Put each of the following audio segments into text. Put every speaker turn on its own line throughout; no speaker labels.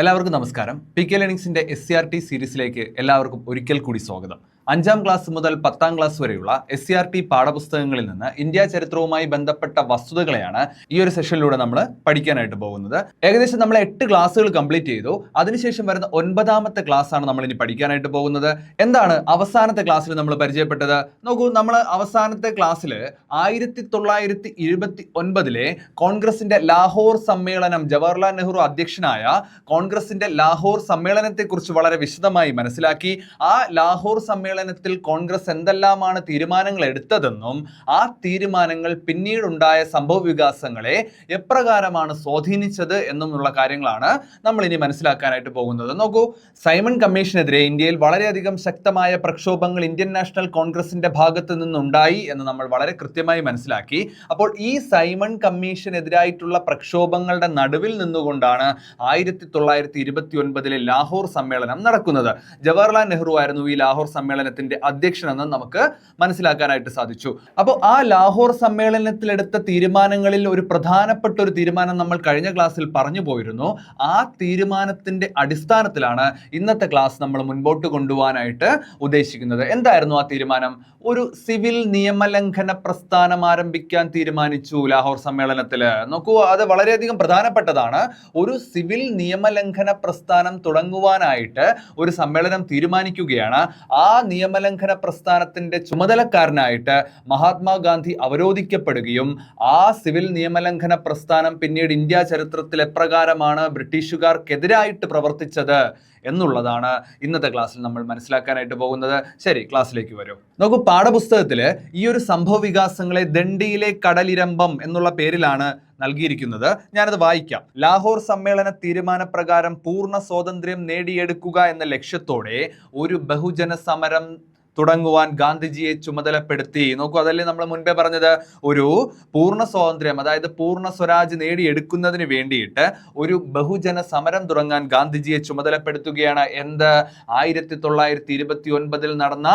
എല്ലാവർക്കും നമസ്കാരം. PK ലേണിംഗ്സിന്റെ SCRT സീരീസിലേക്ക് എല്ലാവർക്കും ഒരിക്കൽ കൂടി സ്വാഗതം. 5ാം ക്ലാസ് മുതൽ 10ാം ക്ലാസ് വരെയുള്ള SCRT പാഠപുസ്തകങ്ങളിൽ നിന്ന് ഇന്ത്യ ചരിത്രവുമായി ബന്ധപ്പെട്ട വസ്തുതകളെയാണ് ഈ ഒരു സെഷനിലൂടെ നമ്മൾ പഠിക്കാനായിട്ട് പോകുന്നത്. ഏകദേശം നമ്മൾ 8 ക്ലാസ്സുകൾ കംപ്ലീറ്റ് ചെയ്തു. അതിനുശേഷം വരുന്ന 9ാമത്തെ ക്ലാസ് ആണ് നമ്മൾ ഇനി പഠിക്കാനായിട്ട് പോകുന്നത്. എന്താണ് അവസാനത്തെ ക്ലാസ്സിൽ നമ്മൾ പരിചയപ്പെട്ടത്? നോക്കൂ, നമ്മൾ അവസാനത്തെ ക്ലാസ്സിൽ 1929 കോൺഗ്രസിന്റെ ലാഹോർ സമ്മേളനം, ജവഹർലാൽ നെഹ്റു അധ്യക്ഷനായ കോൺഗ്രസിന്റെ ലാഹോർ സമ്മേളനത്തെ കുറിച്ച് വളരെ വിശദമായി മനസ്സിലാക്കി. ആ ലാഹോർ സമ്മേളനത്തിൽ കോൺഗ്രസ് എന്തെല്ലാമാണ് തീരുമാനങ്ങൾ എടുത്തതെന്നും ആ തീരുമാനങ്ങൾ പിന്നീടുണ്ടായ സംഭവ വികാസങ്ങളെ എപ്രകാരമാണ് സ്വാധീനിച്ചത് എന്നുമുള്ള കാര്യങ്ങളാണ് നമ്മൾ ഇനി മനസ്സിലാക്കാനായിട്ട് പോകുന്നത്. നോക്കൂ, സൈമൺ കമ്മീഷനെതിരെ ഇന്ത്യയിൽ വളരെയധികം ശക്തമായ പ്രക്ഷോഭങ്ങൾ ഇന്ത്യൻ നാഷണൽ കോൺഗ്രസിന്റെ ഭാഗത്ത് നിന്നുണ്ടായി എന്ന് നമ്മൾ വളരെ കൃത്യമായി മനസ്സിലാക്കി. അപ്പോൾ ഈ സൈമൺ കമ്മീഷനെതിരായിട്ടുള്ള പ്രക്ഷോഭങ്ങളുടെ നടുവിൽ നിന്നുകൊണ്ടാണ് 1929 ലാഹോർ സമ്മേളനം നടക്കുന്നത്. ജവഹർലാൽ നെഹ്റു ആയിരുന്നു ഈ ലാഹോർ സമ്മേളനത്തിന്റെ അധ്യക്ഷനെന്ന് നമുക്ക് മനസ്സിലാക്കാനായിട്ട് സാധിച്ചു. അപ്പോൾ ആ ലാഹോർ സമ്മേളനത്തിലെടുത്ത തീരുമാനങ്ങളിൽ ഒരു പ്രധാനപ്പെട്ട ഒരു തീരുമാനം നമ്മൾ കഴിഞ്ഞ ക്ലാസ്സിൽ പറഞ്ഞു പോയിരുന്നു. ആ തീരുമാനത്തിന്റെ അടിസ്ഥാനത്തിലാണ് ഇന്നത്തെ ക്ലാസ് നമ്മൾ മുൻപോട്ട് കൊണ്ടുപോകാനായിട്ട് ഉദ്ദേശിക്കുന്നത്. എന്തായിരുന്നു ആ തീരുമാനം? ഒരു സിവിൽ നിയമലംഘന പ്രസ്ഥാനം ആരംഭിക്കാൻ തീരുമാനിച്ചു ലാഹോർ സമ്മേളനത്തിൽ. നോക്കൂ, അത് വളരെയധികം പ്രധാനപ്പെട്ടതാണ്. ഒരു സിവിൽ നിയമലംഘന പ്രസ്ഥാനം തുടങ്ങുവാനായിട്ട് ഒരു സമ്മേളനം തീരുമാനിക്കുകയാണ്. ആ നിയമലംഘന പ്രസ്ഥാനത്തിന്റെ ചുമതലക്കാരനായിട്ട് മഹാത്മാഗാന്ധി അവരോധിക്കപ്പെടുകയും ആ സിവിൽ നിയമലംഘന പ്രസ്ഥാനം പിന്നീട് ഇന്ത്യ ചരിത്രത്തിൽ എപ്രകാരമാണ് ബ്രിട്ടീഷുകാർക്കെതിരായിട്ട് പ്രവർത്തിച്ചത് എന്നുള്ളതാണ് ഇന്നത്തെ ക്ലാസ്സിൽ നമ്മൾ മനസ്സിലാക്കാനായിട്ട് പോകുന്നത്. ശരി, ക്ലാസ്സിലേക്ക് വരൂ. നോക്കൂ, പാഠപുസ്തകത്തിൽ ഈ ഒരു സംഭവ വികാസങ്ങളെ ദണ്ഡിയിലെ കടലിരമ്പം എന്നുള്ള പേരിലാണ് നൽകിയിരിക്കുന്നത്. ഞാനത് വായിക്കാം. ലാഹോർ സമ്മേളന തീരുമാനപ്രകാരം പൂർണ്ണ സ്വാതന്ത്ര്യം നേടിയെടുക്കുക എന്ന ലക്ഷ്യത്തോടെ ഒരു ബഹുജന സമരം തുടങ്ങുവാൻ ഗാന്ധിജിയെ ചുമതലപ്പെടുത്തി. നോക്കൂ, അതല്ലേ നമ്മൾ മുൻപേ പറഞ്ഞത്, ഒരു പൂർണ്ണ സ്വാതന്ത്ര്യം, അതായത് പൂർണ്ണ സ്വരാജ് നേടിയെടുക്കുന്നതിന് വേണ്ടിയിട്ട് ഒരു ബഹുജന സമരം തുടങ്ങാൻ ഗാന്ധിജിയെ ചുമതലപ്പെടുത്തുകയാണ്. എന്ത്? 1929 നടന്ന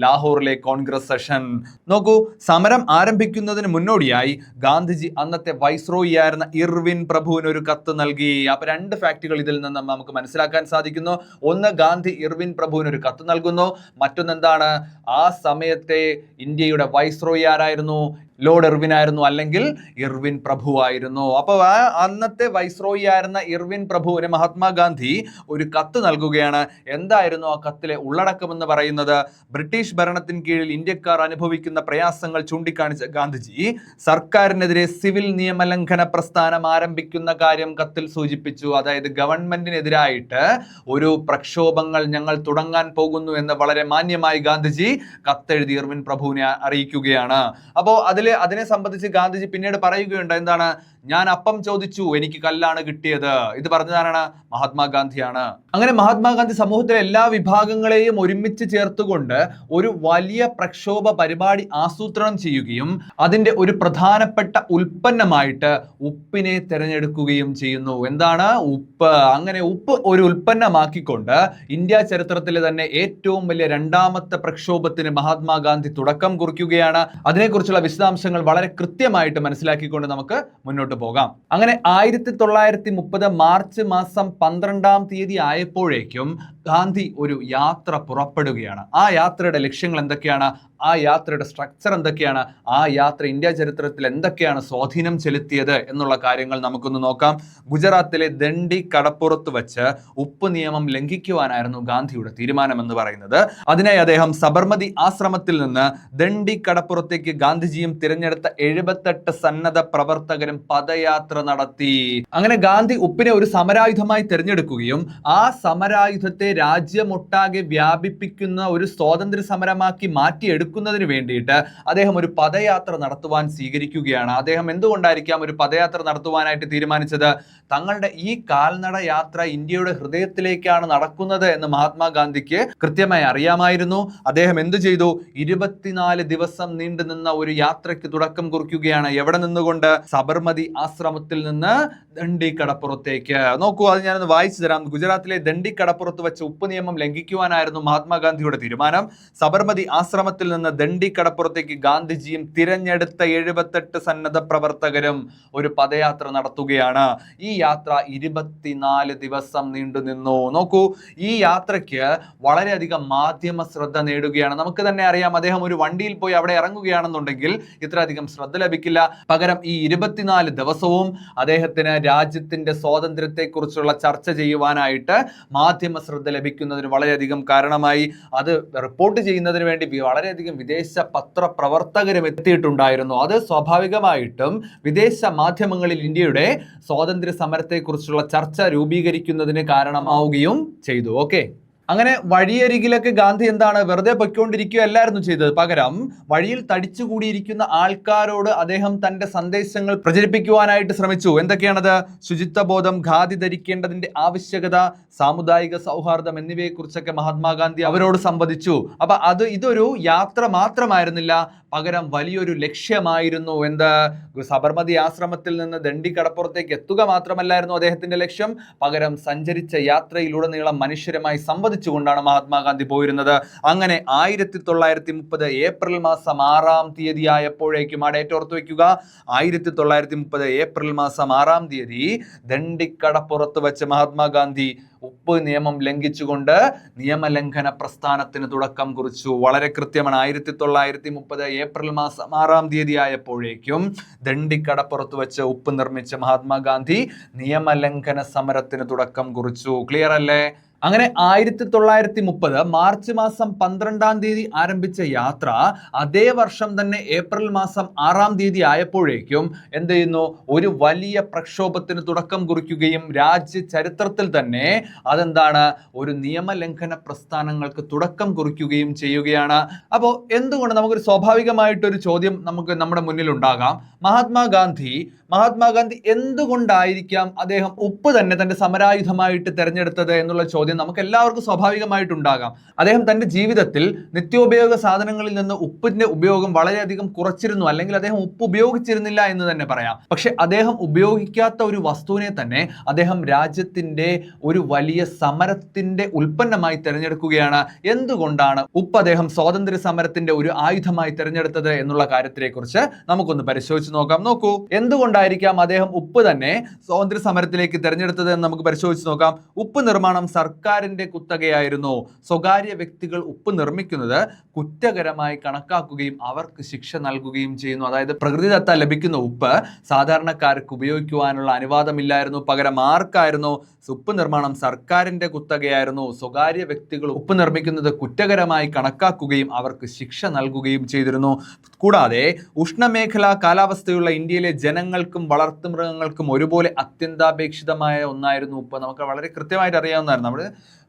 ലാഹോറിലെ കോൺഗ്രസ് സെഷൻ. നോക്കൂ, സമരം ആരംഭിക്കുന്നതിന് മുന്നോടിയായി ഗാന്ധിജി അന്നത്തെ വൈസ്രോയി ആയിരുന്ന ഇർവിൻ പ്രഭുവിന് ഒരു കത്ത് നൽകി. അപ്പൊ 2 ഫാക്റ്റുകൾ ഇതിൽ നിന്ന് നമുക്ക് മനസ്സിലാക്കാൻ സാധിക്കുന്നു. ഒന്ന്, ഗാന്ധി ഇർവിൻ പ്രഭുവിന് ഒരു കത്ത് നൽകുന്നു. മറ്റൊന്ന് എന്താണ്? ആ സമയത്തെ ഇന്ത്യയുടെ വൈസ്രോയി ആരായിരുന്നു? ലോർഡ് ഇർവിൻ ആയിരുന്നു, അല്ലെങ്കിൽ ഇർവിൻ പ്രഭു ആയിരുന്നു. അപ്പോൾ ആ അന്നത്തെ വൈസ്രോയി ആയിരുന്ന ഇർവിൻ പ്രഭുവിന് മഹാത്മാഗാന്ധി ഒരു കത്ത് നൽകുകയാണ്. എന്തായിരുന്നു ആ കത്തിലെ ഉള്ളടക്കമെന്ന് പറയുന്നത്? ബ്രിട്ടീഷ് ഭരണത്തിന് കീഴിൽ ഇന്ത്യക്കാർ അനുഭവിക്കുന്ന പ്രയാസങ്ങൾ ചൂണ്ടിക്കാണിച്ച ഗാന്ധിജി സർക്കാരിനെതിരെ സിവിൽ നിയമലംഘന പ്രസ്ഥാനം ആരംഭിക്കുന്ന കാര്യം കത്തിൽ സൂചിപ്പിച്ചു. അതായത് ഗവൺമെന്റിനെതിരായിട്ട് ഒരു പ്രക്ഷോഭങ്ങൾ ഞങ്ങൾ തുടങ്ങാൻ പോകുന്നു എന്ന് വളരെ മാന്യമായി ഗാന്ധിജി കത്തെഴുതി ഇർവിൻ പ്രഭുവിനെ അറിയിക്കുകയാണ്. അപ്പോൾ അതിനെ സംബന്ധിച്ച് ഗാന്ധിജി പിന്നീട് പറയുകയുണ്ട്. എന്താണ്? ഞാൻ അപ്പം ചോദിച്ചു, എനിക്ക് കല്ലാണ് കിട്ടിയത്. ഇത് പറഞ്ഞതാണ് മഹാത്മാഗാന്ധിയാണ്. അങ്ങനെ മഹാത്മാഗാന്ധി സമൂഹത്തിലെ എല്ലാ വിഭാഗങ്ങളെയും ഒരുമിച്ച് ചേർത്തുകൊണ്ട് ഒരു വലിയ പ്രക്ഷോഭ പരിപാടി ആസൂത്രണം ചെയ്യുകയും അതിന്റെ ഒരു പ്രധാനപ്പെട്ട ഉൽപ്പന്നമായിട്ട് ഉപ്പിനെ തിരഞ്ഞെടുക്കുകയും ചെയ്യുന്നു. എന്താണ്? ഉപ്പ്. അങ്ങനെ ഉപ്പ് ഒരു ഉൽപ്പന്നമാക്കിക്കൊണ്ട് ഇന്ത്യ ചരിത്രത്തിലെ തന്നെ ഏറ്റവും വലിയ 2ാമത്തെ പ്രക്ഷോഭത്തിന് മഹാത്മാഗാന്ധി തുടക്കം കുറിക്കുകയാണ്. അതിനെക്കുറിച്ചുള്ള വിശദാംശങ്ങൾ വളരെ കൃത്യമായിട്ട് മനസ്സിലാക്കിക്കൊണ്ട് നമുക്ക് മുന്നോട്ട് പോകാം. അങ്ങനെ 1930 മാർച്ച് മാസം 12ാം തീയതി ആയപ്പോഴേക്കും ഗാന്ധി ഒരു യാത്ര പുറപ്പെടുകയാണ്. ആ യാത്രയുടെ ലക്ഷ്യങ്ങൾ എന്തൊക്കെയാണ്? ആ യാത്രയുടെ സ്ട്രക്ചർ എന്തൊക്കെയാണ്? ആ യാത്ര ഇന്ത്യ ചരിത്രത്തിൽ എന്തൊക്കെയാണ് സ്വാധീനം ചെലുത്തിയത് എന്നുള്ള കാര്യങ്ങൾ നമുക്കൊന്ന് നോക്കാം. ഗുജറാത്തിലെ ദണ്ഡി കടപ്പുറത്ത് വെച്ച് ഉപ്പ് നിയമം ലംഘിക്കുവാനായിരുന്നു ഗാന്ധിയുടെ തീരുമാനം എന്ന് പറയുന്നത്. അതിനായി അദ്ദേഹം സബർമതി ആശ്രമത്തിൽ നിന്ന് ദണ്ഡി കടപ്പുറത്തേക്ക് ഗാന്ധിജിയും തിരഞ്ഞെടുത്ത 78 സന്നദ്ധ പ്രവർത്തകരും പദയാത്ര നടത്തി. അങ്ങനെ ഗാന്ധി ഉപ്പിനെ ഒരു സമരായുധമായി തിരഞ്ഞെടുക്കുകയും ആ സമരായുധത്തെ രാജ്യമൊട്ടാകെ വ്യാപിപ്പിക്കുന്ന ഒരു സ്വാതന്ത്ര്യ സമരമാക്കി മാറ്റിയെടുക്കുന്നതിന് വേണ്ടിയിട്ട് അദ്ദേഹം ഒരു പദയാത്ര നടത്തുവാൻ സ്വീകരിക്കുകയാണ്. അദ്ദേഹം എന്തുകൊണ്ടായിരിക്കാം ഒരു പദയാത്ര നടത്തുവാനായിട്ട് തീരുമാനിച്ചത്? തങ്ങളുടെ ഈ കാൽനട യാത്ര ഇന്ത്യയുടെ ഹൃദയത്തിലേക്കാണ് നടക്കുന്നത് എന്ന് മഹാത്മാഗാന്ധിക്ക് കൃത്യമായി അറിയാമായിരുന്നു. അദ്ദേഹം എന്തു ചെയ്തു? 24 ദിവസം നീണ്ടു നിന്ന ഒരു യാത്രയ്ക്ക് തുടക്കം കുറിക്കുകയാണ്. എവിടെ നിന്നുകൊണ്ട്? സബർമതി ആശ്രമത്തിൽ നിന്ന് ദണ്ഡി കടപ്പുറത്തേക്ക്. നോക്കൂ, അത് ഞാനൊന്ന് വായിച്ചു തരാം. ഗുജറാത്തിലെ ദണ്ഡി കടപ്പുറത്ത് വെച്ച് ഉപ്പ് നിയമം ലംഘിക്കുവാനായിരുന്നു മഹാത്മാഗാന്ധിയുടെ തീരുമാനം. സബർമതി ആശ്രമത്തിൽ നിന്ന് ദണ്ഡി കടപ്പുറത്തേക്ക് ഗാന്ധിജിയും തിരഞ്ഞെടുത്ത 78 സന്നദ്ധ പ്രവർത്തകരും ഒരു പദയാത്ര നടത്തുകയാണ്. ഈ യാത്ര 24 ദിവസം നീണ്ടു നിന്നു. നോക്കൂ, ഈ യാത്രയ്ക്ക് വളരെയധികം മാധ്യമ ശ്രദ്ധ നേടുകയാണ്. നമുക്ക് തന്നെ അറിയാം, അദ്ദേഹം ഒരു വണ്ടിയിൽ പോയി അവിടെ ഇറങ്ങുകയാണെന്നുണ്ടെങ്കിൽ ഇത്രയധികം ശ്രദ്ധ ലഭിക്കില്ല. പകരം ഈ 24 ദിവസവും അദ്ദേഹത്തിന് രാജ്യത്തിന്റെ സ്വാതന്ത്ര്യത്തെക്കുറിച്ചുള്ള ചർച്ച ചെയ്യുവാനായിട്ട് മാധ്യമ ശ്രദ്ധ ലഭിക്കുന്നതിന് വളരെയധികം കാരണമായി. അത് റിപ്പോർട്ട് ചെയ്യുന്നതിന് വേണ്ടി വളരെയധികം വിദേശ പത്രപ്രവർത്തകരും എത്തിയിട്ടുണ്ടായിരുന്നു. അത് സ്വാഭാവികമായിട്ടും വിദേശ മാധ്യമങ്ങളിൽ ഇന്ത്യയുടെ സ്വാതന്ത്ര്യ സമരത്തെക്കുറിച്ചുള്ള ചർച്ച രൂപീകരിക്കുന്നതിന് കാരണമാവുകയും ചെയ്തു. ഓക്കെ, അങ്ങനെ വഴിയരികിലൊക്കെ ഗാന്ധി എന്താണ് വെറുതെ പൊയ്ക്കൊണ്ടിരിക്കുകയല്ലായിരുന്നു ചെയ്തത്. പകരം വഴിയിൽ തടിച്ചുകൂടിയിരിക്കുന്ന ആൾക്കാരോട് അദ്ദേഹം തന്റെ സന്ദേശങ്ങൾ പ്രചരിപ്പിക്കുവാനായിട്ട് ശ്രമിച്ചു. എന്തൊക്കെയാണത്? ശുചിത്വബോധം, ഖാദി ധരിക്കേണ്ടതിന്റെ ആവശ്യകത, സാമുദായിക സൗഹാർദ്ദം എന്നിവയെക്കുറിച്ചൊക്കെ മഹാത്മാഗാന്ധി അവരോട് സംവദിച്ചു. അപ്പൊ ഇതൊരു യാത്ര മാത്രമായിരുന്നില്ല, പകരം വലിയൊരു ലക്ഷ്യമായിരുന്നു. എന്ത്? സബർമതി ആശ്രമത്തിൽ നിന്ന് ദണ്ഡി കടപ്പുറത്തേക്ക് എത്തുക മാത്രമല്ലായിരുന്നു അദ്ദേഹത്തിന്റെ ലക്ഷ്യം, പകരം സഞ്ചരിച്ച യാത്രയിലുടനീളം മനുഷ്യരുമായി സംവദിച്ചുകൊണ്ടാണ് മഹാത്മാഗാന്ധി പോയിരുന്നത്. അങ്ങനെ 1930 ഏപ്രിൽ മാസം 6-ാം തീയതി ആയപ്പോഴേക്കും, ആ ഡേറ്റ് ഓർത്തു വയ്ക്കുക, 1930 ഏപ്രിൽ മാസം 6-ാം തീയതി ദണ്ഡിക്കടപ്പുറത്ത് വെച്ച് മഹാത്മാഗാന്ധി ഉപ്പ് നിയമം ലംഘിച്ചുകൊണ്ട് നിയമലംഘന പ്രസ്ഥാനത്തിന് തുടക്കം കുറിച്ചു. വളരെ കൃത്യമാണ്. 1930 ഏപ്രിൽ മാസം 6-ാം തീയതി ആയപ്പോഴേക്കും ദണ്ഡിക്കടപ്പുറത്ത് വെച്ച് ഉപ്പ് നിർമ്മിച്ച മഹാത്മാഗാന്ധി നിയമലംഘന സമരത്തിന് തുടക്കം കുറിച്ചു. ക്ലിയർ അല്ലേ? അങ്ങനെ 1930 മാർച്ച് മാസം 12-ാം തീയതി ആരംഭിച്ച യാത്ര അതേ വർഷം തന്നെ ഏപ്രിൽ മാസം 6-ാം തീയതി ആയപ്പോഴേക്കും എന്ത് ചെയ്യുന്നു? ഒരു വലിയ പ്രക്ഷോഭത്തിന് തുടക്കം കുറിക്കുകയും രാജ്യ ചരിത്രത്തിൽ തന്നെ അതെന്താണ്, ഒരു നിയമലംഘന പ്രസ്ഥാനങ്ങൾക്ക് തുടക്കം കുറിക്കുകയും ചെയ്യുകയാണ്. അപ്പോൾ എന്തുകൊണ്ട്, നമുക്കൊരു സ്വാഭാവികമായിട്ടൊരു ചോദ്യം നമ്മുടെ മുന്നിൽ ഉണ്ടാകാം. മഹാത്മാഗാന്ധി എന്തുകൊണ്ടായിരിക്കാം അദ്ദേഹം ഉപ്പ് തന്നെ തന്റെ സമരായുധമായിട്ട് തെരഞ്ഞെടുത്തത് എന്നുള്ള ചോദ്യം നമുക്ക് എല്ലാവർക്കും സ്വാഭാവികമായിട്ടുണ്ടാകാം. അദ്ദേഹം തന്റെ ജീവിതത്തിൽ നിത്യോപയോഗ സാധനങ്ങളിൽ നിന്ന് ഉപ്പിന്റെ ഉപയോഗം വളരെയധികം കുറച്ചിരുന്നു, അല്ലെങ്കിൽ അദ്ദേഹം ഉപ്പ് ഉപയോഗിച്ചിരുന്നില്ല എന്ന് തന്നെ പറയാം. പക്ഷെ അദ്ദേഹം ഉപയോഗിക്കാത്ത ഒരു വസ്തുവിനെ തന്നെ അദ്ദേഹം രാജ്യത്തിന്റെ ഒരു വലിയ സമരത്തിന്റെ ഉൽപ്പന്നമായി തിരഞ്ഞെടുക്കുകയാണ്. എന്തുകൊണ്ടാണ് ഉപ്പ് അദ്ദേഹം സ്വാതന്ത്ര്യ സമരത്തിന്റെ ഒരു ആയുധമായി തിരഞ്ഞെടുത്തത് എന്നുള്ള കാര്യത്തെ കുറിച്ച് നമുക്കൊന്ന് പരിശോധിച്ച് നോക്കാം. നോക്കൂ, എന്തുകൊണ്ടായിരിക്കാം അദ്ദേഹം ഉപ്പ് തന്നെ സ്വാതന്ത്ര്യ സമരത്തിലേക്ക് തിരഞ്ഞെടുത്തത് എന്ന് നമുക്ക് പരിശോധിച്ച് നോക്കാം. ഉപ്പ് നിർമ്മാണം സർക്കാരിന്റെ കുത്തകയായിരുന്നു. സ്വകാര്യ വ്യക്തികൾ ഉപ്പ് നിർമ്മിക്കുന്നത് കുറ്റകരമായി കണക്കാക്കുകയും അവർക്ക് ശിക്ഷ നൽകുകയും ചെയ്യുന്നു. അതായത് പ്രകൃതിദത്ത ലഭിക്കുന്ന ഉപ്പ് സാധാരണക്കാർക്ക് ഉപയോഗിക്കുവാനുള്ള അനുവാദമില്ലായിരുന്നു. പകരം ആർക്കായിരുന്നു? ഉപ്പ് നിർമ്മാണം സർക്കാരിന്റെ കുത്തകയായിരുന്നു. സ്വകാര്യ വ്യക്തികൾ ഉപ്പ് നിർമ്മിക്കുന്നത് കുറ്റകരമായി കണക്കാക്കുകയും അവർക്ക് ശിക്ഷ നൽകുകയും ചെയ്തിരുന്നു. കൂടാതെ ഉഷ്ണമേഖലാ കാലാവസ്ഥയുള്ള ഇന്ത്യയിലെ ജനങ്ങൾക്കും വളർത്തുമൃഗങ്ങൾക്കും ഒരുപോലെ അത്യന്താപേക്ഷിതമായ ഒന്നായിരുന്നു ഉപ്പ്. നമുക്ക് വളരെ കൃത്യമായിട്ട് അറിയാവുന്നതാണ്. നമ്മൾ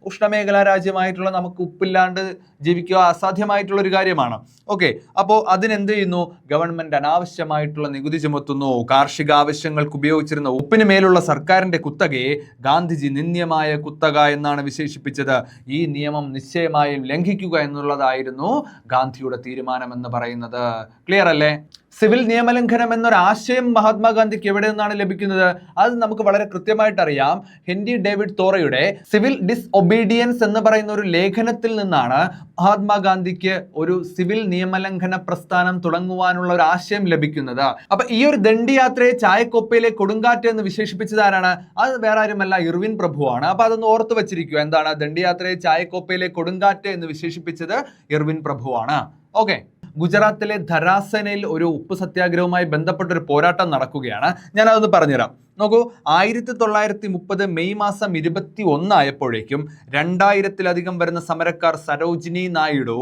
ഉഷ്ണമേഖലാ രാജ്യമായിട്ടുള്ള നമുക്ക് ഉപ്പില്ലാണ്ട് ജീവിക്കുക അസാധ്യമായിട്ടുള്ള ഒരു കാര്യമാണ്. ഓക്കെ, അപ്പോൾ അതിനെന്ത് ചെയ്യുന്നു? ഗവൺമെന്റ് അനാവശ്യമായിട്ടുള്ള നികുതി ചുമത്തുന്നു. കാർഷിക ആവശ്യങ്ങൾക്ക് ഉപയോഗിച്ചിരുന്ന ഉപ്പിന് മേലുള്ള സർക്കാരിന്റെ കുത്തകയെ ഗാന്ധിജി നിന്ദ്യമായ കുത്തക എന്നാണ് വിശേഷിപ്പിച്ചത്. ഈ നിയമം നിശ്ചയമായും ലംഘിക്കുക എന്നുള്ളതായിരുന്നു ഗാന്ധിയുടെ തീരുമാനം എന്ന് പറയുന്നത്. ക്ലിയർ അല്ലേ? സിവിൽ നിയമലംഘനം എന്നൊരു ആശയം മഹാത്മാഗാന്ധിക്ക് എവിടെ നിന്നാണ് ലഭിക്കുന്നത്? അത് നമുക്ക് വളരെ കൃത്യമായിട്ട് അറിയാം. ഹെൻറി ഡേവിഡ് തോറയുടെ സിവിൽ ഡിസ്ഒബീഡിയൻസ് എന്ന് പറയുന്ന ഒരു ലേഖനത്തിൽ നിന്നാണ് മഹാത്മാഗാന്ധിക്ക് ഒരു സിവിൽ നിയമലംഘന പ്രസ്ഥാനം തുടങ്ങുവാനുള്ള ഒരു ആശയം ലഭിക്കുന്നത്. അപ്പൊ ഈ ഒരു ദണ്ഡിയാത്രയെ ചായക്കൊപ്പയിലെ കൊടുങ്കാറ്റ് എന്ന് വിശേഷിപ്പിച്ചത് ആരാണ്? അത് വേറെ ആരുമല്ല, ഇർവിൻ പ്രഭുവാണ്. അപ്പൊ അതൊന്ന് ഓർത്ത് വെച്ചിരിക്കുക. എന്താണ് ദണ്ഡിയാത്രയെ ചായക്കൊപ്പയിലെ കൊടുങ്കാറ്റ് എന്ന് വിശേഷിപ്പിച്ചത്? ഇർവിൻ പ്രഭുവാണ്. ഓക്കെ, ഗുജറാത്തിലെ ധരാസനയിൽ ഒരു ഉപ്പ് സത്യാഗ്രഹവുമായി ബന്ധപ്പെട്ട ഒരു പോരാട്ടം നടക്കുകയാണ്. ഞാൻ അതൊന്ന് പറഞ്ഞുതരാം. നോക്കൂ, 1930 മെയ് മാസം 21 ആയപ്പോഴേക്കും 2000-ലധികം വരുന്ന സമരക്കാർ സരോജിനി നായിഡു,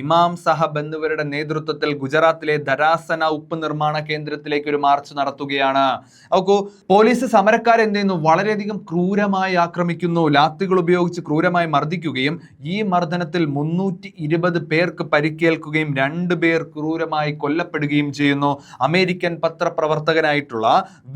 ഇമാം സാഹബ് എന്നിവരുടെ നേതൃത്വത്തിൽ ഗുജറാത്തിലെ ധരാസന ഉപ്പ് നിർമ്മാണ കേന്ദ്രത്തിലേക്ക് ഒരു മാർച്ച് നടത്തുകയാണ്. നോക്കൂ, പോലീസ് സമരക്കാരെ എന്ത് ചെയ്യുന്നു? വളരെയധികം ക്രൂരമായി ആക്രമിക്കുന്നു. ലാത്തികൾ ഉപയോഗിച്ച് ക്രൂരമായി മർദ്ദിക്കുകയും ഈ മർദ്ദനത്തിൽ 320 പേർക്ക് പരിക്കേൽക്കുകയും 2 പേർ ക്രൂരമായി കൊല്ലപ്പെടുകയും ചെയ്യുന്നു. അമേരിക്കൻ പത്രപ്രവർത്തകനായിട്ടുള്ള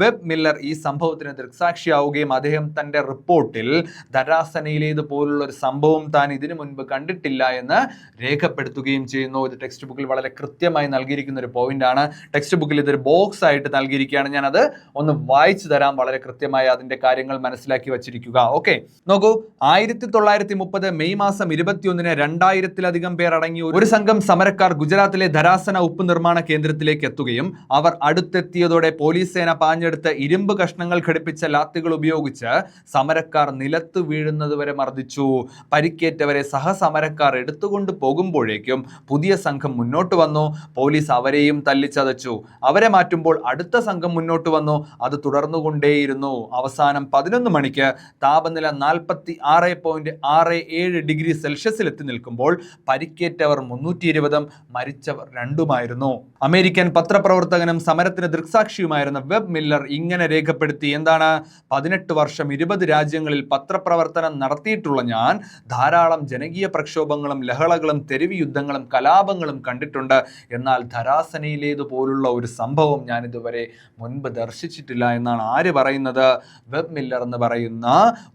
വെബ് മില്ലർ ഈ സംഭവത്തിന് ദൃക്സാക്ഷിയാവുകയും അദ്ദേഹം തന്റെ റിപ്പോർട്ടിൽ ധരാസനയിലേത് പോലുള്ള ഒരു സംഭവം താൻ ഇതിനു മുൻപ് കണ്ടിട്ടില്ല എന്ന് രേഖപ്പെടുത്തുകയും ചെയ്യുന്നു. ഇത് ടെക്സ്റ്റ് ബുക്കിൽ വളരെ കൃത്യമായി നൽകിയിരിക്കുന്ന ഒരു പോയിന്റ് ആണ്. ടെക്സ്റ്റ് ബുക്കിൽ ഇതൊരു ബോക്സ് ആയിട്ട് നൽകിയിരിക്കുകയാണ്. ഞാനത് ഒന്ന് വായിച്ചു തരാം. വളരെ കൃത്യമായി അതിന്റെ കാര്യങ്ങൾ മനസ്സിലാക്കി വച്ചിരിക്കുക. ഓക്കെ, നോക്കൂ. 1930 മെയ് മാസം 21-ന് 2000-ലധികം പേർ അടങ്ങിയ ഒരു സംഘം സമരക്കാർ ഗുജറാത്തിലെ ധരാസന ഉപ്പ് നിർമ്മാണ കേന്ദ്രത്തിലേക്ക് എത്തുകയും അവർ അടുത്തെത്തിയതോടെ പോലീസ് സേന പാഞ്ഞെടുത്ത് ഇരുമ്പ് കഷ്ണങ്ങൾ ഘടിപ്പിച്ച ലാത്തികൾ ഉപയോഗിച്ച് സമരക്കാർ നിലത്ത് വീഴുന്നത് വരെ മർദ്ദിച്ചു. പരിക്കേറ്റവരെ സഹസമരക്കാർ എടുത്തുകൊണ്ട് പോകുമ്പോഴേക്കും പുതിയ സംഘം മുന്നോട്ട് വന്നു. പോലീസ് അവരെയും തല്ലിച്ചതച്ചു. അവരെ മാറ്റുമ്പോൾ അടുത്ത സംഘം മുന്നോട്ട് വന്നു. അത് തുടർന്നുകൊണ്ടേയിരുന്നു. അവസാനം 11 മണിക്ക് താപനില 46.67 ഡിഗ്രി സെൽഷ്യസിൽ എത്തി നിൽക്കുമ്പോൾ പരിക്കേറ്റവർ 320, മരിച്ചവർ 2 അമേരിക്കൻ പത്രപ്രവർത്തകനും സമരത്തിന് ദൃക്സാക്ഷിയുമായിരുന്ന വെബ് മില്ലർ ഇങ്ങനെ രേഖപ്പെടുത്തി. എന്താണ്? 18 വർഷം 20 രാജ്യങ്ങളിൽ പത്രപ്രവർത്തനം നടത്തിയിട്ടുള്ള ഞാൻ ധാരാളം ജനകീയ പ്രക്ഷോഭങ്ങളും ലഹളകളും തെരുവ് യുദ്ധങ്ങളും കലാപങ്ങളും കണ്ടിട്ടുണ്ട്. എന്നാൽ ധരാസനയിലേതുപോലുള്ള ഒരു സംഭവം ഞാൻ ഇതുവരെ മുൻപ് ദർശിച്ചിട്ടില്ല എന്നാണ് ആര് പറയുന്നത്? വെബ് മില്ലർ എന്ന് പറയുന്ന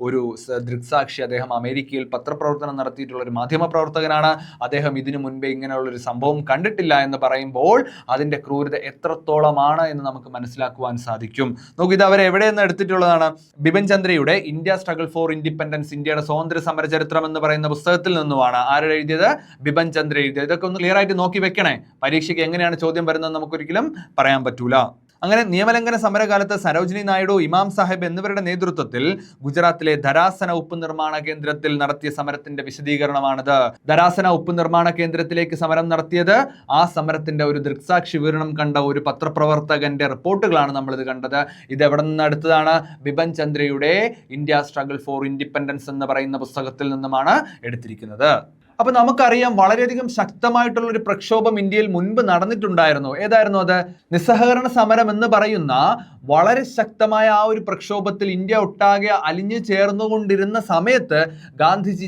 ഒരു ദൃക്സാക്ഷി. അദ്ദേഹം അമേരിക്കയിൽ പത്രപ്രവർത്തനം നടത്തിയിട്ടുള്ള ഒരു മാധ്യമ പ്രവർത്തകനാണ്. അദ്ദേഹം ഇതിനു മുൻപേ ഇങ്ങനെയുള്ള ഒരു സംഭവം കണ്ടിട്ടില്ല എന്ന് പറയുമ്പോൾ അതിന്റെ ക്രൂരത എത്രത്തോളമാണ് എന്ന് നമുക്ക് മനസ്സിലാക്കുവാൻ സാധിക്കും. നോക്കൂ, ഇത് അവർ എവിടെ നിന്ന് എടുത്തിട്ടുള്ളതാണ്? ബിപിൻ ചന്ദ്രയുടെ ഇന്ത്യ സ്ട്രഗിൾ ഫോർ ഇൻഡിപെൻഡൻസ്, ഇന്ത്യയുടെ സ്വാതന്ത്ര്യ സമര ചരിത്രം എന്ന് പറയുന്ന പുസ്തകത്തിൽ നിന്നുമാണ്. ആരുടെ എഴുതിയത്? ബിപിൻ ചന്ദ്ര എഴുതിയത്. ഇതൊക്കെ ഒന്ന് ക്ലിയർ ആയിട്ട് നോക്കി വെക്കണേ. പരീക്ഷയ്ക്ക് എങ്ങനെയാണ് ചോദ്യം വരുന്നത് നമുക്കൊരിക്കലും പറയാൻ പറ്റൂല. അങ്ങനെ നിയമലംഘന സമരകാലത്ത് സരോജിനി നായിഡു, ഇമാം സാഹിബ് എന്നിവരുടെ നേതൃത്വത്തിൽ ഗുജറാത്തിലെ ധരാസന ഉപ്പ് നിർമ്മാണ കേന്ദ്രത്തിൽ നടത്തിയ സമരത്തിന്റെ വിശദീകരണമാണിത്. ധരാസന ഉപ്പ് നിർമ്മാണ കേന്ദ്രത്തിലേക്ക് സമരം നടത്തിയത് ആ സമരത്തിന്റെ ഒരു ദൃക്സാക്ഷി വിവരണം കണ്ട ഒരു പത്രപ്രവർത്തകന്റെ റിപ്പോർട്ടുകളാണ് നമ്മളിത് കണ്ടത്. ഇത് എവിടെ നിന്ന് എടുത്തതാണ്? ബിപിൻ ചന്ദ്രയുടെ ഇന്ത്യ സ്ട്രഗിൾ ഫോർ ഇൻഡിപെൻഡൻസ് എന്ന് പറയുന്ന പുസ്തകത്തിൽ നിന്നുമാണ് എടുത്തിരിക്കുന്നത്. അപ്പൊ നമുക്കറിയാം, വളരെയധികം ശക്തമായിട്ടുള്ള ഒരു പ്രക്ഷോഭം ഇന്ത്യയിൽ മുൻപ് നടന്നിട്ടുണ്ടായിരുന്നു. ഏതായിരുന്നു അത്? നിസ്സഹകരണ സമരം എന്ന് പറയുന്ന വളരെ ശക്തമായ ആ ഒരു പ്രക്ഷോഭത്തിൽ ഇന്ത്യ ഒട്ടാകെ അലിഞ്ഞു ചേർന്നുകൊണ്ടിരുന്ന സമയത്ത് ഗാന്ധിജി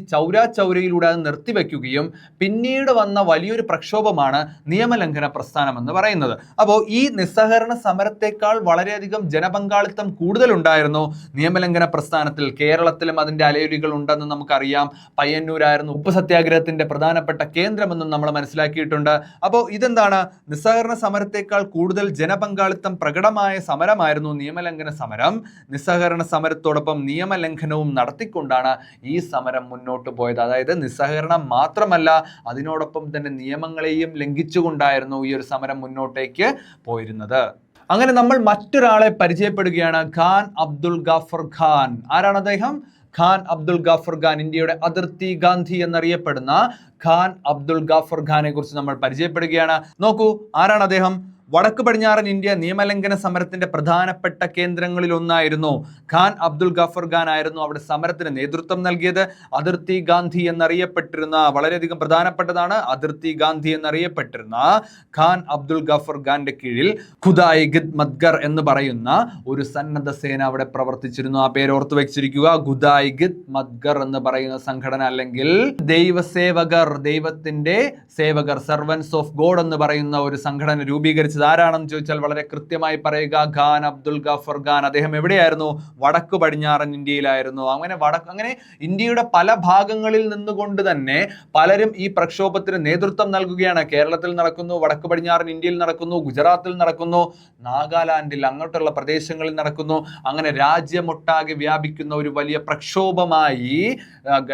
ചൗരയിലൂടെ അത് നിർത്തിവെക്കുകയും പിന്നീട് വന്ന വലിയൊരു പ്രക്ഷോഭമാണ് നിയമലംഘന പ്രസ്ഥാനം എന്ന് പറയുന്നത്. അപ്പോൾ ഈ നിസ്സഹകരണ സമരത്തെക്കാൾ വളരെയധികം ജനപങ്കാളിത്തം കൂടുതലുണ്ടായിരുന്നു നിയമലംഘന പ്രസ്ഥാനത്തിൽ. കേരളത്തിലും അതിന്റെ അലയൊലികൾ ഉണ്ടെന്ന് നമുക്കറിയാം. പയ്യന്നൂരായിരുന്നു ഉപ്പ് സത്യാഗ്രഹത്തിന്റെ പ്രധാനപ്പെട്ട കേന്ദ്രമെന്നും നമ്മൾ മനസ്സിലാക്കിയിട്ടുണ്ട്. അപ്പോൾ ഇതെന്താണ്? നിസ്സഹകരണ സമരത്തെക്കാൾ കൂടുതൽ ജനപങ്കാളിത്തം പ്രകടമായ സമരമായിരുന്നു നിയമലംഘന സമരം. നിസ്സഹകരണ സമരത്തോടൊപ്പം നിയമലംഘനവും നടത്തിക്കൊണ്ടാണ് ഈ സമരം മുന്നോട്ട് പോയത്. അതായത് നിസ്സഹകരണം മാത്രമല്ല, അതിനോടൊപ്പം തന്നെ നിയമങ്ങളെയും ലംഘിച്ചുകൊണ്ടായിരുന്നു ഈ ഒരു സമരം മുന്നോട്ടേക്ക് പോയിരുന്നത്. അങ്ങനെ നമ്മൾ മറ്റൊരാളെ പരിചയപ്പെടുകയാണ്. ഖാൻ അബ്ദുൽ ഗാഫർ ഖാൻ. ആരാണ് അദ്ദേഹം? ഖാൻ അബ്ദുൽ ഗാഫർ ഖാൻ. ഇന്ത്യയുടെ അതിർത്തി ഗാന്ധി എന്നറിയപ്പെടുന്ന ഖാൻ അബ്ദുൽ ഗാഫർ ഖാനെ കുറിച്ച് നമ്മൾ പരിചയപ്പെടുകയാണ്. നോക്കൂ, ആരാണ് അദ്ദേഹം? വടക്ക് പടിഞ്ഞാറൻ ഇന്ത്യ നിയമലംഘന സമരത്തിന്റെ പ്രധാനപ്പെട്ട കേന്ദ്രങ്ങളിൽ ഒന്നായിരുന്നു. ഖാൻ അബ്ദുൽ ഗാഫർ ഖാൻ ആയിരുന്നു അവിടെ സമരത്തിന് നേതൃത്വം നൽകിയത്. അതിർത്തി ഗാന്ധി എന്നറിയപ്പെട്ടിരുന്ന, വളരെയധികം പ്രധാനപ്പെട്ടതാണ്, അതിർത്തി ഗാന്ധി എന്നറിയപ്പെട്ടിരുന്ന ഖാൻ അബ്ദുൽ ഗാഫർ ഖാന്റെ കീഴിൽ ഖുദായി ഖിദ് മത്ഗർ എന്ന് പറയുന്ന ഒരു സന്നദ്ധ സേന അവിടെ പ്രവർത്തിച്ചിരുന്നു. ആ പേര് ഓർത്തു വെച്ചിരിക്കുക. ഖുദായി ഖിദ് മത്ഗർ എന്ന് പറയുന്ന സംഘടന, അല്ലെങ്കിൽ ദൈവസേവകർ, ദൈവത്തിന്റെ സേവകർ, സെർവൻസ് ഓഫ് ഗോഡ് എന്ന് പറയുന്ന ഒരു സംഘടന രൂപീകരിച്ചത് ആരാണെന്ന് ചോദിച്ചാൽ വളരെ കൃത്യമായി പറയുക, ഖാൻ അബ്ദുൽ ഗാഫർ ഖാൻ. അദ്ദേഹം എവിടെയായിരുന്നു? വടക്കു പടിഞ്ഞാറൻ ഇന്ത്യയിലായിരുന്നു. അങ്ങനെ ഇന്ത്യയുടെ പല ഭാഗങ്ങളിൽ നിന്നുകൊണ്ട് തന്നെ പലരും ഈ പ്രക്ഷോഭത്തിന് നേതൃത്വം നൽകുകയാണ്. കേരളത്തിൽ നടക്കുന്നു, വടക്കു പടിഞ്ഞാറൻ ഇന്ത്യയിൽ നടക്കുന്നു, ഗുജറാത്തിൽ നടക്കുന്നു, നാഗാലാൻഡിൽ, അങ്ങോട്ടുള്ള പ്രദേശങ്ങളിൽ നടക്കുന്നു. അങ്ങനെ രാജ്യമൊട്ടാകെ വ്യാപിക്കുന്ന ഒരു വലിയ പ്രക്ഷോഭമായി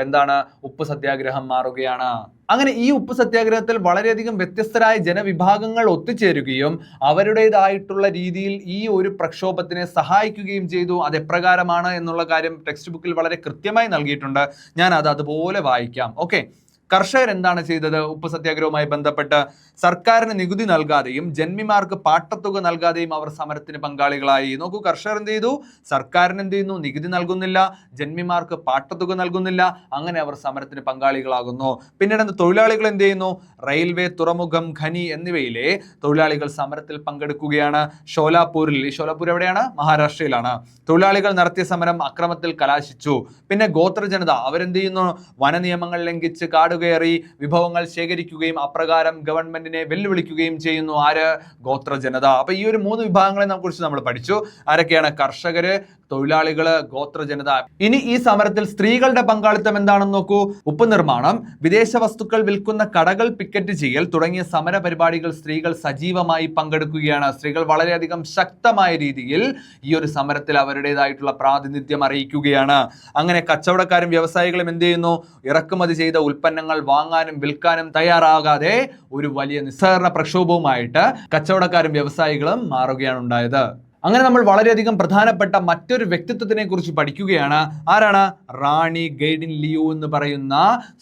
എന്താണ് ഉപ്പ് സത്യാഗ്രഹം മാറുകയാണ്. അങ്ങനെ ഈ ഉപ്പ് സത്യാഗ്രഹത്തിൽ വളരെയധികം വ്യത്യസ്തരായ ജനവിഭാഗങ്ങൾ ഒത്തുചേരുകയും അവരുടേതായിട്ടുള്ള രീതിയിൽ ഈ ഒരു പ്രക്ഷോഭത്തിനെ സഹായിക്കുകയും ചെയ്തു. അത് എപ്രകാരമാണ് എന്നുള്ള കാര്യം ടെക്സ്റ്റ് ബുക്കിൽ വളരെ കൃത്യമായി നൽകിയിട്ടുണ്ട്. ഞാൻ അത് അതുപോലെ വായിക്കാം. ഓക്കെ, കർഷകർ എന്താണ് ചെയ്തത്? ഉപ്പ് സത്യാഗ്രഹവുമായി ബന്ധപ്പെട്ട് സർക്കാരിന് നികുതി നൽകാതെയും ജന്മിമാർക്ക് പാട്ടത്തുക നൽകാതെയും അവർ സമരത്തിന് പങ്കാളികളായി. നോക്കൂ, കർഷകർ എന്ത് ചെയ്തു? സർക്കാരിന് എന്ത് ചെയ്യുന്നു? നികുതി നൽകുന്നില്ല, ജന്മിമാർക്ക് പാട്ടത്തുക നൽകുന്നില്ല. അങ്ങനെ അവർ സമരത്തിന് പങ്കാളികളാകുന്നു. പിന്നീട് തൊഴിലാളികൾ എന്ത് ചെയ്യുന്നു? റെയിൽവേ, തുറമുഖം, ഖനി എന്നിവയിലെ തൊഴിലാളികൾ സമരത്തിൽ പങ്കെടുക്കുകയാണ്. ഷോലാപൂരിൽ, ഈ ഷോലാപൂർ എവിടെയാണ്? മഹാരാഷ്ട്രയിലാണ്. തൊഴിലാളികൾ നടത്തിയ സമരം അക്രമത്തിൽ കലാശിച്ചു. പിന്നെ ഗോത്ര ജനത അവരെന്ത് ചെയ്യുന്നു? വന നിയമങ്ങൾ ലംഘിച്ച്, കാട് നാടുകയറി വിഭവങ്ങൾ ശേഖരിക്കുകയും അപ്രകാരം ഗവൺമെന്റിനെ വെല്ലുവിളിക്കുകയും ചെയ്യുന്നു. ആര്? ഗോത്ര ജനത. അപ്പൊ ഈ ഒരു 3 വിഭാഗങ്ങളെ കുറിച്ച് നമ്മൾ പഠിച്ചു. ആരൊക്കെയാണ്? കർഷകര്, തൊഴിലാളികള്, ഗോത്ര ജനത. ഇനി ഈ സമരത്തിൽ സ്ത്രീകളുടെ പങ്കാളിത്തം എന്താണെന്ന് നോക്കൂ. ഉപ്പ് നിർമ്മാണം, വിദേശ വസ്തുക്കൾ വിൽക്കുന്ന കടകൾ പിക്കറ്റ് ചെയ്യൽ തുടങ്ങിയ സമര പരിപാടികൾ സ്ത്രീകൾ സജീവമായി പങ്കെടുക്കുകയാണ്. സ്ത്രീകൾ വളരെയധികം ശക്തമായ രീതിയിൽ ഈ ഒരു സമരത്തിൽ അവരുടേതായിട്ടുള്ള പ്രാതിനിധ്യം അറിയിക്കുകയാണ്. അങ്ങനെ കച്ചവടക്കാരും വ്യവസായികളും എന്ത് ചെയ്യുന്നു? ഇറക്കുമതി ചെയ്ത ഉൽപ്പന്നങ്ങൾ വാങ്ങാനും വിൽക്കാനും തയ്യാറാകാതെ ഒരു വലിയ നിസ്സഹകരണ പ്രക്ഷോഭവുമായിട്ട് കച്ചവടക്കാരും വ്യവസായികളും മാറുകയാണ് ഉണ്ടായത്. അങ്ങനെ നമ്മൾ വളരെയധികം പ്രധാനപ്പെട്ട മറ്റൊരു വ്യക്തിത്വത്തിനെ കുറിച്ച് പഠിക്കുകയാണ്. ആരാണ്? റാണി ഗൈഡിൻ ലിയു എന്ന് പറയുന്ന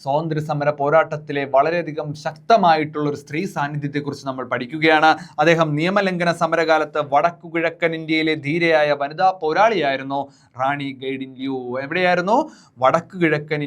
സ്വാതന്ത്ര്യ സമര പോരാട്ടത്തിലെ വളരെയധികം ശക്തമായിട്ടുള്ള ഒരു സ്ത്രീ സാന്നിധ്യത്തെ കുറിച്ച് നമ്മൾ പഠിക്കുകയാണ്. അദ്ദേഹം നിയമലംഘന സമരകാലത്ത് വടക്കു കിഴക്കൻ ഇന്ത്യയിലെ ധീരയായ വനിതാ പോരാളിയായിരുന്നു റാണി ഗൈഡിൻ ലിയു. എവിടെയായിരുന്നു? വടക്കു കിഴക്കൻ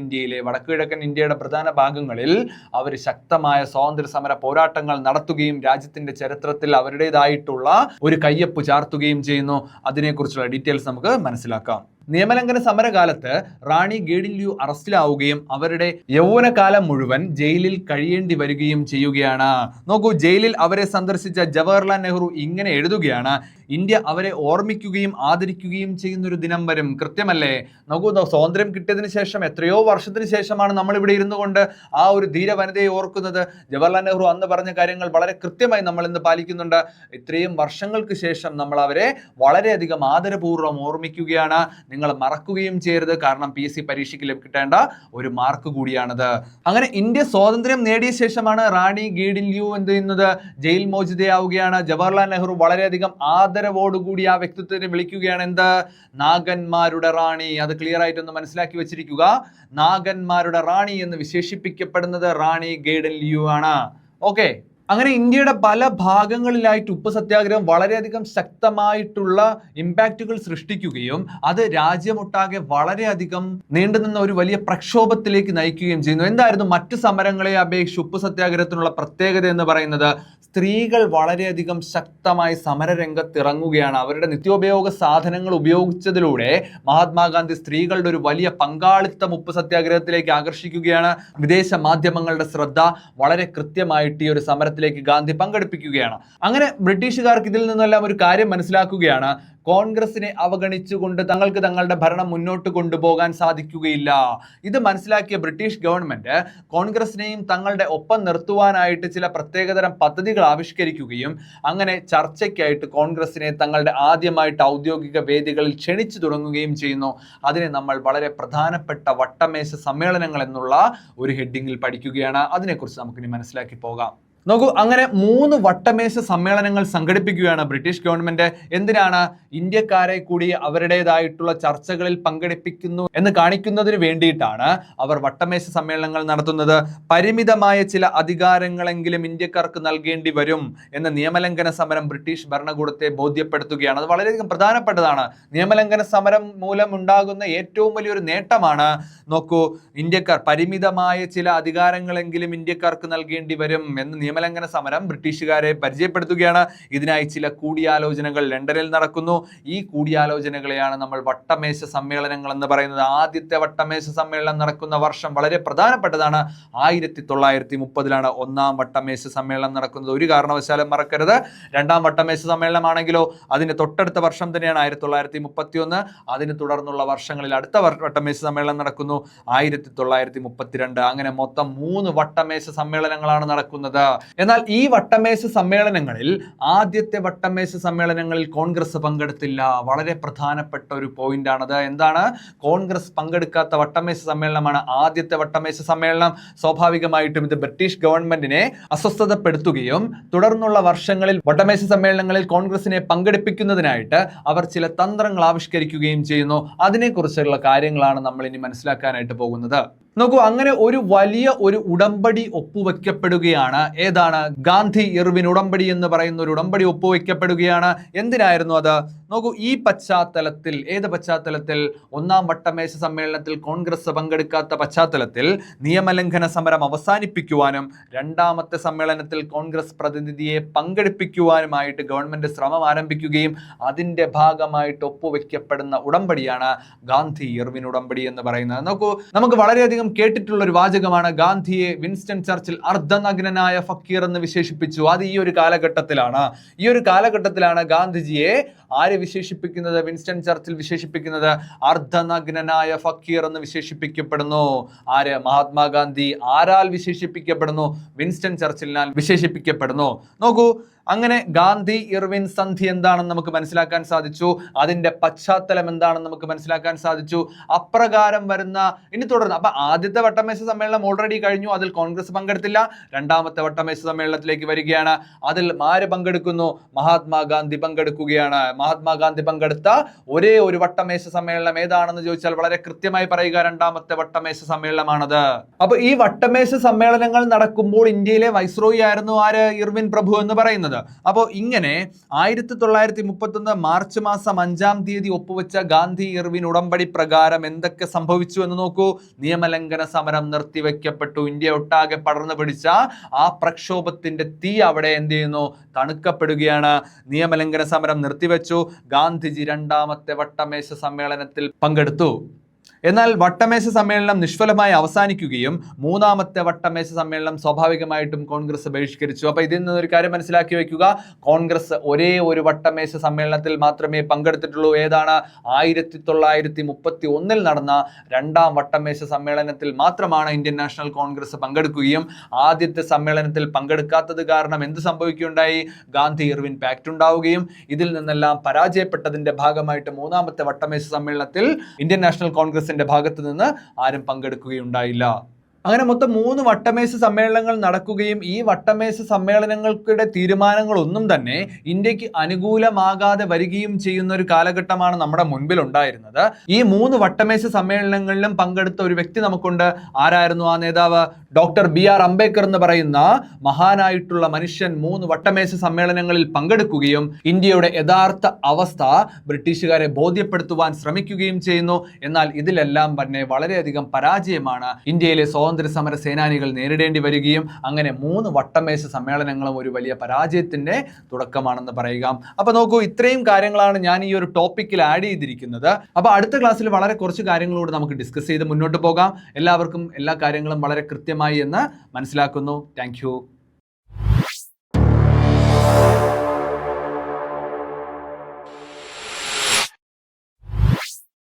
ഇന്ത്യയുടെ പ്രധാന ഭാഗങ്ങളിൽ അവർ ശക്തമായ സ്വാതന്ത്ര്യ സമര പോരാട്ടങ്ങൾ നടത്തുകയും രാജ്യത്തിന്റെ ചരിത്രത്തിൽ അവരുടേതായിട്ടുള്ള ഒരു കയ്യൊപ്പ് ചാർത്തുകയും ചെയ്യുന്നു. അതിനെക്കുറിച്ചുള്ള ഡീറ്റെയിൽസ് നമുക്ക് മനസ്സിലാക്കാം. നിയമലംഘന സമരകാലത്ത് റാണി ഗൈഡിൻ ലിയു അറസ്റ്റിലാവുകയും അവരുടെ യൗവനകാലം മുഴുവൻ ജയിലിൽ കഴിയേണ്ടി വരികയും ചെയ്യുകയാണ്. നോക്കൂ, ജയിലിൽ അവരെ സന്ദർശിച്ച ജവഹർലാൽ നെഹ്റു ഇങ്ങനെ എഴുതുകയാണ്: ഇന്ത്യ അവരെ ഓർമ്മിക്കുകയും ആദരിക്കുകയും ചെയ്യുന്ന ഒരു ദിനം വരും. കൃത്യമല്ലേ? നോക്കൂ, സ്വാതന്ത്ര്യം കിട്ടിയതിന് ശേഷം എത്രയോ വർഷത്തിന് ശേഷമാണ് നമ്മൾ ഇവിടെ ഇരുന്നു കൊണ്ട് ആ ഒരു ധീര വനിതയെ ഓർക്കുന്നത്. ജവഹർലാൽ നെഹ്റു അന്ന് പറഞ്ഞ കാര്യങ്ങൾ വളരെ കൃത്യമായി നമ്മൾ ഇന്ന് പാലിക്കുന്നുണ്ട്. ഇത്രയും വർഷങ്ങൾക്ക് ശേഷം നമ്മൾ അവരെ വളരെയധികം ആദരപൂർവ്വം ഓർമ്മിക്കുകയാണ്. നിങ്ങൾ മറക്കുകയും ചെയ്യരുത്. കാരണം PSC പരീക്ഷയ്ക്ക് ലഭിക്കേണ്ട ഒരു മാർക്ക് കൂടിയാണത്. അങ്ങനെ ഇന്ത്യ സ്വാതന്ത്ര്യം നേടിയ ശേഷമാണ് റാണി ഗൈഡിൻ ലിയു എന്ത് ചെയ്യുന്നത്? ജയിൽ മോചിതയാവുകയാണ്. ജവഹർലാൽ നെഹ്റു വളരെയധികം ആദരവോടുകൂടി ആ വ്യക്തിത്വത്തെ വിളിക്കുകയാണ്. എന്ത്? നാഗന്മാരുടെ റാണി. അത് ക്ലിയർ ആയിട്ടൊന്ന് മനസ്സിലാക്കി വെച്ചിരിക്കുക. നാഗന്മാരുടെ റാണി എന്ന് വിശേഷിപ്പിക്കപ്പെടുന്നത് റാണി ഗൈഡിൻ ലിയു ആണ്. ഓക്കെ. അങ്ങനെ ഇന്ത്യയുടെ പല ഭാഗങ്ങളിലായിട്ട് ഉപ്പ് സത്യാഗ്രഹം വളരെയധികം ശക്തമായിട്ടുള്ള ഇമ്പാക്റ്റുകൾ സൃഷ്ടിക്കുകയും അത് രാജ്യമൊട്ടാകെ വളരെയധികം നീണ്ടുനിന്ന ഒരു വലിയ പ്രക്ഷോഭത്തിലേക്ക് നയിക്കുകയും ചെയ്യുന്നു. എന്തായിരുന്നു മറ്റു സമരങ്ങളെ അപേക്ഷിച്ച് ഉപ്പ് സത്യാഗ്രഹത്തിനുള്ള പ്രത്യേകത എന്ന് പറയുന്നത്? സ്ത്രീകൾ വളരെയധികം ശക്തമായി സമരരംഗത്തിറങ്ങുകയാണ്. അവരുടെ നിത്യോപയോഗ സാധനങ്ങൾ ഉപയോഗിച്ചതിലൂടെ മഹാത്മാഗാന്ധി സ്ത്രീകളുടെ ഒരു വലിയ പങ്കാളിത്തം ഉപ്പ് സത്യാഗ്രഹത്തിലേക്ക് ആകർഷിക്കുകയാണ്. വിദേശ മാധ്യമങ്ങളുടെ ശ്രദ്ധ വളരെ കൃത്യമായിട്ട് ഈ ഒരു സമരത്തിലേക്ക് ഗാന്ധി പങ്കെടുപ്പിക്കുകയാണ്. അങ്ങനെ ബ്രിട്ടീഷുകാർക്ക് ഇതിൽ നിന്നെല്ലാം ഒരു കാര്യം മനസ്സിലാക്കുകയാണ്: കോൺഗ്രസിനെ അവഗണിച്ചുകൊണ്ട് തങ്ങൾക്ക് തങ്ങളുടെ ഭരണം മുന്നോട്ട് കൊണ്ടുപോകാൻ സാധിക്കുകയില്ല. ഇത് മനസ്സിലാക്കിയ ബ്രിട്ടീഷ് ഗവൺമെന്റ് കോൺഗ്രസിനെയും തങ്ങളുടെ ഒപ്പം നിർത്തുവാനായിട്ട് ചില പ്രത്യേകതരം പദ്ധതികൾ ആവിഷ്കരിക്കുകയും അങ്ങനെ ചർച്ചയ്ക്കായിട്ട് കോൺഗ്രസിനെ തങ്ങളുടെ ആദ്യമായിട്ട് ഔദ്യോഗിക വേദികളിൽ ക്ഷണിച്ചു തുടങ്ങുകയും ചെയ്യുന്നു. അതിനെ നമ്മൾ വളരെ പ്രധാനപ്പെട്ട വട്ടമേശ സമ്മേളനങ്ങൾ എന്നുള്ള ഒരു ഹെഡിങ്ങിൽ പഠിക്കുകയാണ്. അതിനെക്കുറിച്ച് നമുക്കിനി മനസ്സിലാക്കി പോകാം. നോക്കൂ, അങ്ങനെ 3 വട്ടമേശ സമ്മേളനങ്ങൾ സംഘടിപ്പിക്കുകയാണ് ബ്രിട്ടീഷ് ഗവൺമെന്റ്. എന്തിനാണ്? ഇന്ത്യക്കാരെ കൂടി അവരുടേതായിട്ടുള്ള ചർച്ചകളിൽ പങ്കെടുപ്പിക്കുന്നു എന്ന് കാണിക്കുന്നതിന് വേണ്ടിയിട്ടാണ് അവർ വട്ടമേശ സമ്മേളനങ്ങൾ നടത്തുന്നത്. പരിമിതമായ ചില അധികാരങ്ങളെങ്കിലും ഇന്ത്യക്കാർക്ക് നൽകേണ്ടി വരും എന്ന നിയമലംഘന സമരം ബ്രിട്ടീഷ് ഭരണകൂടത്തെ ബോധ്യപ്പെടുത്തുകയാണ്. അത് വളരെയധികം പ്രധാനപ്പെട്ടതാണ്. നിയമലംഘന സമരം മൂലം ഉണ്ടാകുന്ന ഏറ്റവും വലിയൊരു നേട്ടമാണ്, നോക്കൂ, ഇന്ത്യക്കാർ പരിമിതമായ ചില അധികാരങ്ങളെങ്കിലും ഇന്ത്യക്കാർക്ക് നൽകേണ്ടി വരും എന്ന നിയമലംഘന സമരം ബ്രിട്ടീഷുകാരെ പരിചയപ്പെടുത്തുകയാണ്. ഇതിനായി ചില കൂടിയാലോചനകൾ ലണ്ടനിൽ നടക്കുന്നു. ഈ കൂടിയാലോചനകളെയാണ് നമ്മൾ വട്ടമേശ സമ്മേളനങ്ങൾ എന്ന് പറയുന്നത്. ആദ്യത്തെ വട്ടമേശ സമ്മേളനം നടക്കുന്ന വർഷം വളരെ പ്രധാനപ്പെട്ടതാണ്. 1930 ഒന്നാം വട്ടമേശ സമ്മേളനം നടക്കുന്നത്. ഒരു കാരണവശാലും മറക്കരുത്. രണ്ടാം വട്ടമേശ സമ്മേളനമാണെങ്കിലോ അതിന് തൊട്ടടുത്ത വർഷം തന്നെയാണ് 1931. അതിന് തുടർന്നുള്ള വർഷങ്ങളിൽ അടുത്ത വട്ടമേശ സമ്മേളനം നടക്കുന്നു 1932. അങ്ങനെ മൊത്തം 3 വട്ടമേശ സമ്മേളനങ്ങളാണ് നടക്കുന്നത്. എന്നാൽ ഈ വട്ടമേശ സമ്മേളനങ്ങളിൽ ആദ്യത്തെ വട്ടമേശ സമ്മേളനങ്ങളിൽ കോൺഗ്രസ് പങ്കെടുത്തില്ല. വളരെ പ്രധാനപ്പെട്ട ഒരു പോയിന്റ് ആണത്. എന്താണ്? കോൺഗ്രസ് പങ്കെടുക്കാത്ത വട്ടമേശ സമ്മേളനമാണ് ആദ്യത്തെ വട്ടമേശ സമ്മേളനം. സ്വാഭാവികമായിട്ടും ഇത് ബ്രിട്ടീഷ് ഗവൺമെന്റിനെ അസ്വസ്ഥതപ്പെടുത്തുകയും തുടർന്നുള്ള വർഷങ്ങളിൽ വട്ടമേശ സമ്മേളനങ്ങളിൽ കോൺഗ്രസിനെ പങ്കെടുപ്പിക്കുന്നതിനായിട്ട് അവർ ചില തന്ത്രങ്ങൾ ആവിഷ്കരിക്കുകയും ചെയ്യുന്നു. അതിനെക്കുറിച്ചുള്ള കാര്യങ്ങളാണ് നമ്മൾ ഇനി മനസ്സിലാക്കാനായിട്ട് പോകുന്നത്. നോക്കൂ, അങ്ങനെ ഒരു വലിയ ഒരു ഉടമ്പടി ഒപ്പുവെക്കപ്പെടുകയാണ്. ഏതാണ്? ഗാന്ധി ഇർവിൻ ഉടമ്പടി എന്ന് പറയുന്ന ഒരു ഉടമ്പടി ഒപ്പുവെക്കപ്പെടുകയാണ്. എന്തിനായിരുന്നു അത്? നോക്കൂ, ഈ പശ്ചാത്തലത്തിൽ, ഏത് പശ്ചാത്തലത്തിൽ? ഒന്നാം വട്ടമേശ സമ്മേളനത്തിൽ കോൺഗ്രസ് പങ്കെടുക്കാത്ത പശ്ചാത്തലത്തിൽ നിയമലംഘന സമരം അവസാനിപ്പിക്കുവാനും രണ്ടാമത്തെ സമ്മേളനത്തിൽ കോൺഗ്രസ് പ്രതിനിധിയെ പങ്കെടുപ്പിക്കുവാനുമായിട്ട് ഗവൺമെന്റ് ശ്രമം ആരംഭിക്കുകയും അതിന്റെ ഭാഗമായിട്ട് ഒപ്പുവെക്കപ്പെടുന്ന ഉടമ്പടിയാണ് ഗാന്ധി ഇർവിൻ ഉടമ്പടി എന്ന് പറയുന്നത്. നോക്കൂ, നമുക്ക് വളരെയധികം കേട്ടിട്ടുള്ള ഒരു വാചകമാണ്, ഗാന്ധിയെ വിൻസ്റ്റൺ ചർച്ചിൽ അർദ്ധനഗ്നനായ ഫക്കീർ എന്ന് വിശേഷിപ്പിച്ചു. അത് ഈ ഒരു കാലഘട്ടത്തിലാണ് ഗാന്ധിജിയെ ആര് വിശേഷിപ്പിക്കുന്നത്? വിൻസ്റ്റൺ ചർച്ചിൽ വിശേഷിപ്പിക്കുന്നത് അർദ്ധനഗ്നനായ ഫക്കീർ എന്ന് വിശേഷിപ്പിക്കപ്പെടുന്നു. ആര്? മഹാത്മാഗാന്ധി. ആരാൽ വിശേഷിപ്പിക്കപ്പെടുന്നു? വിൻസ്റ്റൺ ചർച്ചിലിനാൽ വിശേഷിപ്പിക്കപ്പെടുന്നു. നോക്കൂ, അങ്ങനെ ഗാന്ധി ഇർവിൻ സന്ധി എന്താണെന്ന് നമുക്ക് മനസ്സിലാക്കാൻ സാധിച്ചു. അതിന്റെ പശ്ചാത്തലം എന്താണെന്ന് നമുക്ക് മനസ്സിലാക്കാൻ സാധിച്ചു. അപ്രകാരം വരുന്ന ഇനി തുടർന്ന്, അപ്പൊ ആദ്യത്തെ വട്ടമേശ സമ്മേളനം ഓൾറെഡി കഴിഞ്ഞു, അതിൽ കോൺഗ്രസ് പങ്കെടുത്തില്ല. രണ്ടാമത്തെ വട്ടമേശ സമ്മേളനത്തിലേക്ക് വരികയാണ്. അതിൽ ആര് പങ്കെടുക്കുന്നു? മഹാത്മാഗാന്ധി പങ്കെടുക്കുകയാണ്. മഹാത്മാഗാന്ധി പങ്കെടുത്ത ഒരേ ഒരു വട്ടമേശ സമ്മേളനം ഏതാണെന്ന് ചോദിച്ചാൽ വളരെ കൃത്യമായി പറയുക, രണ്ടാമത്തെ വട്ടമേശ സമ്മേളനമാണത്. അപ്പൊ ഈ വട്ടമേശ സമ്മേളനങ്ങൾ നടക്കുമ്പോൾ ഇന്ത്യയിലെ വൈസ്രോയി ആയിരുന്നു ആര്? ഇർവിൻ പ്രഭു എന്ന് പറയുന്നത്. അപ്പോൾ ഇങ്ങനെ 1931 മാർച്ച് മാസം 5-ാം തീയതി ഒപ്പുവെച്ച ഗാന്ധി ഇർവിൻ ഉടമ്പടി പ്രകാരം എന്തൊക്കെ സംഭവിച്ചു എന്ന് നോക്കൂ. നിയമലംഘന സമരം നിർത്തിവെക്കപ്പെട്ടു. ഇന്ത്യ ഒട്ടാകെ പടർന്നു പിടിച്ച ആ പ്രക്ഷോഭത്തിന്റെ തീ അവിടെ എന്ത് ചെയ്യുന്നു? തണുക്കപ്പെടുകയാണ്. നിയമലംഘന സമരം നിർത്തിവെച്ചു. ഗാന്ധിജി രണ്ടാമത്തെ വട്ടമേശ സമ്മേളനത്തിൽ പങ്കെടുത്തു. എന്നാൽ വട്ടമേശ സമ്മേളനം നിഷ്ഫലമായി അവസാനിക്കുകയും മൂന്നാമത്തെ വട്ടമേശ സമ്മേളനം സ്വാഭാവികമായിട്ടും കോൺഗ്രസ് ബഹിഷ്കരിച്ചു. അപ്പൊ ഇതിൽ നിന്നൊരു കാര്യം മനസ്സിലാക്കി വെക്കുക, കോൺഗ്രസ് ഒരേ ഒരു വട്ടമേശ സമ്മേളനത്തിൽ മാത്രമേ പങ്കെടുത്തിട്ടുള്ളൂ. ഏതാണ്? 1931 നടന്ന രണ്ടാം വട്ടമേശ സമ്മേളനത്തിൽ മാത്രമാണ് ഇന്ത്യൻ നാഷണൽ കോൺഗ്രസ് പങ്കെടുക്കുകയും ആദ്യത്തെ സമ്മേളനത്തിൽ പങ്കെടുക്കാത്തത് കാരണം എന്ത് സംഭവിക്കുകയുണ്ടായി? ഗാന്ധി ഇർവിൻ പാക്ട് ഉണ്ടാവുകയും ഇതിൽ നിന്നെല്ലാം പരാജയപ്പെട്ടതിന്റെ ഭാഗമായിട്ട് മൂന്നാമത്തെ വട്ടമേശ സമ്മേളനത്തിൽ ഇന്ത്യൻ നാഷണൽ കോൺഗ്രസിന്റെ ഭാഗത്ത് നിന്ന് ആരും പങ്കെടുക്കുകയുണ്ടായില്ല. അങ്ങനെ മൊത്തം 3 വട്ടമേശ സമ്മേളനങ്ങൾ നടക്കുകയും ഈ വട്ടമേശ സമ്മേളനങ്ങൾക്കിടെ തീരുമാനങ്ങളൊന്നും തന്നെ ഇന്ത്യക്ക് അനുകൂലമാകാതെ വരികയും ചെയ്യുന്ന ഒരു കാലഘട്ടമാണ് നമ്മുടെ മുൻപിൽ ഉണ്ടായിരുന്നത്. ഈ 3 വട്ടമേശ സമ്മേളനങ്ങളിലും പങ്കെടുത്ത ഒരു വ്യക്തി നമുക്കുണ്ട്. ആരായിരുന്നു ആ നേതാവ്? ഡോക്ടർ BR അംബേദ്കർ എന്ന് പറയുന്ന മഹാനായിട്ടുള്ള മനുഷ്യൻ 3 വട്ടമേശ സമ്മേളനങ്ങളിൽ പങ്കെടുക്കുകയും ഇന്ത്യയുടെ യഥാർത്ഥ അവസ്ഥ ബ്രിട്ടീഷുകാരെ ബോധ്യപ്പെടുത്തുവാൻ ശ്രമിക്കുകയും ചെയ്യുന്നു. എന്നാൽ ഇതിലെല്ലാം തന്നെ വളരെയധികം പരാജയമാണ് ഇന്ത്യയിലെ സ്വാതന്ത്ര്യ സമര സേനാനികൾ നേരിടേണ്ടി വരികയും അങ്ങനെ 3 വട്ടമേശ സമ്മേളനങ്ങളും ഒരു വലിയ പരാജയത്തിന്റെ തുടക്കമാണെന്ന് പറയുക. അപ്പൊ നോക്കൂ, ഇത്രയും കാര്യങ്ങളാണ് ഞാൻ ഈ ഒരു ടോപ്പിക്കിൽ ആഡ് ചെയ്തിരിക്കുന്നത്. അപ്പൊ അടുത്ത ക്ലാസ്സിൽ വളരെ കുറച്ച് കാര്യങ്ങളോട് നമുക്ക് ഡിസ്കസ് ചെയ്ത് മുന്നോട്ട് പോകാം. എല്ലാവർക്കും എല്ലാ കാര്യങ്ങളും വളരെ കൃത്യമായി എന്ന് മനസ്സിലാക്കുന്നു. Thank you.